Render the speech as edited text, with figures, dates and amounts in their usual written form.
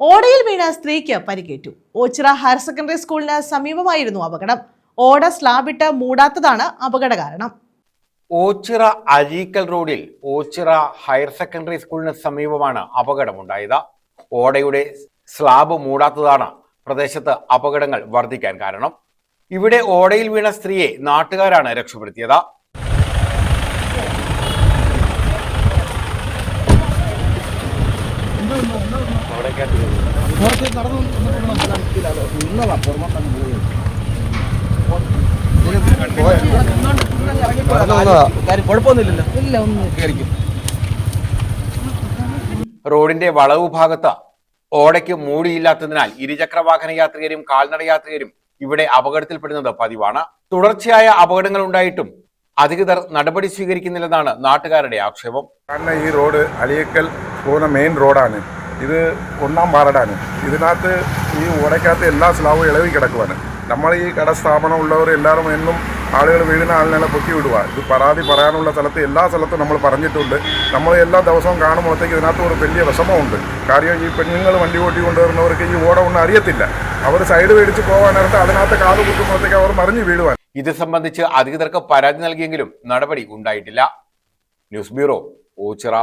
ഓടയിൽ വീണ സ്ത്രീക്ക് പരിക്കേറ്റു. Ochira higher secondary സ്കൂളിന് സമീപമായിരുന്നു അപകടം. ഓട സ്ലാബിട്ട് മൂടാത്തതാണ് അപകട കാരണം. ഓച്ചിറ അഴീക്കൽ റോഡിൽ ഓച്ചിറ ഹയർ സെക്കൻഡറി സ്കൂളിന് സമീപമാണ് അപകടമുണ്ടായത്. ഓടയുടെ സ്ലാബ് മൂടാത്തതാണ് പ്രദേശത്ത് അപകടങ്ങൾ വർദ്ധിക്കാൻ കാരണം. ഇവിടെ ഓടയിൽ വീണ സ്ത്രീയെ നാട്ടുകാരാണ് രക്ഷപ്പെടുത്തിയത്. റോഡിന്റെ വളവ് ഭാഗത്ത് ഓടയ്ക്ക് മൂടിയില്ലാത്തതിനാൽ ഇരുചക്ര വാഹന യാത്രികരും കാൽനട യാത്രികരും ഇവിടെ അപകടത്തിൽപ്പെടുന്നത് പതിവാണ്. തുടർച്ചയായ അപകടങ്ങൾ ഉണ്ടായിട്ടും അധികൃതർ നടപടി സ്വീകരിക്കുന്നില്ലെന്നാണ് നാട്ടുകാരുടെ ആക്ഷേപം. കാരണം ഈ റോഡ് അഴീക്കൽ പോകുന്ന മെയിൻ റോഡാണ്. ഇത് ഒന്നാം വാർഡാണ്. ഇതിനകത്ത് ഈ ഓടയ്ക്കകത്ത് എല്ലാ സ്ലാബും ഇളവി കിടക്കുവാണ്. നമ്മൾ ഈ കടസ്ഥാപനം ഉള്ളവർ എല്ലാവരും എന്നും ആളുകൾ വീഴുന്ന ആളിനെ പൊക്കി വിടുക. ഇത് പരാതി പറയാനുള്ള സ്ഥലത്ത് എല്ലാ സ്ഥലത്തും നമ്മൾ പറഞ്ഞിട്ടുണ്ട്. നമ്മൾ എല്ലാ ദിവസവും കാണുമ്പോഴത്തേക്ക് ഇതിനകത്ത് ഒരു വലിയ വിഷമമുണ്ട്. കാര്യം ഈ പെണ്ണുങ്ങൾ വണ്ടി ഓട്ടി കൊണ്ടുവരുന്നവർക്ക് ഈ ഓട ഒന്നും അറിയത്തില്ല. അവർ സൈഡ് മേടിച്ച് പോകാനടുത്ത് അതിനകത്ത് കാല് കുത്തുമ്പോഴത്തേക്ക് അവർ മറിഞ്ഞു വീഴുവാൻ. ഇത് സംബന്ധിച്ച് അധികൃതർക്ക് പരാതി നൽകിയെങ്കിലും നടപടി ഉണ്ടായിട്ടില്ല. News bureau, Ochira.